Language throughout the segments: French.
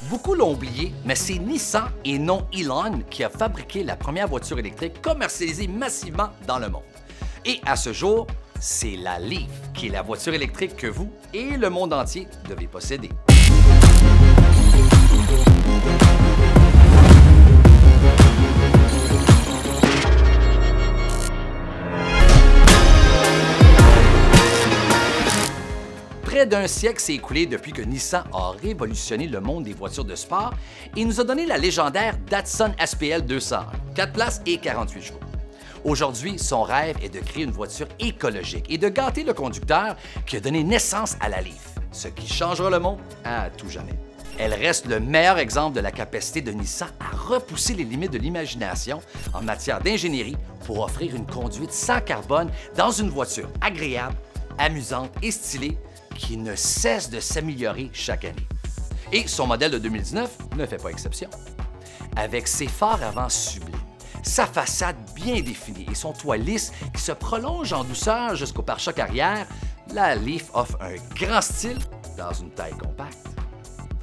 Beaucoup l'ont oublié, mais c'est Nissan et non Elon qui a fabriqué la première voiture électrique commercialisée massivement dans le monde. Et à ce jour, c'est la Leaf qui est la voiture électrique que vous et le monde entier devez posséder. Près d'un siècle s'est écoulé depuis que Nissan a révolutionné le monde des voitures de sport et nous a donné la légendaire Datsun SPL 201, 4 places et 48 chevaux. Aujourd'hui, son rêve est de créer une voiture écologique et de gâter le conducteur qui a donné naissance à la Leaf, ce qui changera le monde à tout jamais. Elle reste le meilleur exemple de la capacité de Nissan à repousser les limites de l'imagination en matière d'ingénierie pour offrir une conduite sans carbone dans une voiture agréable, amusante et stylée qui ne cesse de s'améliorer chaque année. Et son modèle de 2019 ne fait pas exception. Avec ses phares avant sublimes, sa façade bien définie et son toit lisse qui se prolonge en douceur jusqu'au pare-choc arrière, la Leaf offre un grand style dans une taille compacte.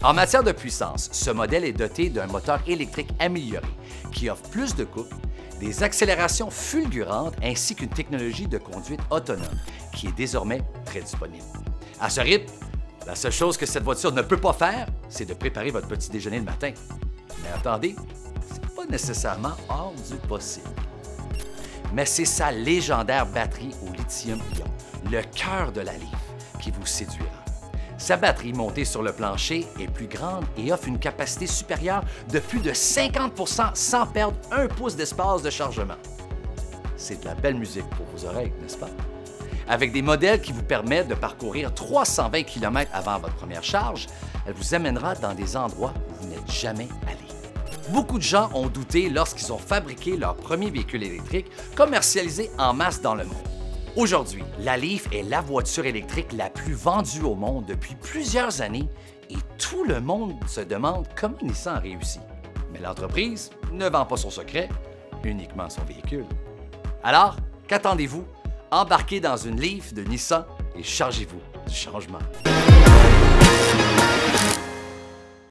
En matière de puissance, ce modèle est doté d'un moteur électrique amélioré qui offre plus de couple, des accélérations fulgurantes ainsi qu'une technologie de conduite autonome qui est désormais très disponible. À ce rythme, la seule chose que cette voiture ne peut pas faire, c'est de préparer votre petit déjeuner le matin. Mais attendez, c'est pas nécessairement hors du possible. Mais c'est sa légendaire batterie au lithium-ion, le cœur de la Leaf, qui vous séduira. Sa batterie montée sur le plancher est plus grande et offre une capacité supérieure de plus de 50 % sans perdre un pouce d'espace de chargement. C'est de la belle musique pour vos oreilles, n'est-ce pas? Avec des modèles qui vous permettent de parcourir 320 km avant votre première charge, elle vous amènera dans des endroits où vous n'êtes jamais allé. Beaucoup de gens ont douté lorsqu'ils ont fabriqué leur premier véhicule électrique commercialisé en masse dans le monde. Aujourd'hui, la Leaf est la voiture électrique la plus vendue au monde depuis plusieurs années et tout le monde se demande comment Nissan a réussi. Mais l'entreprise ne vend pas son secret, uniquement son véhicule. Alors, qu'attendez-vous? Embarquez dans une Leaf de Nissan et chargez-vous du changement.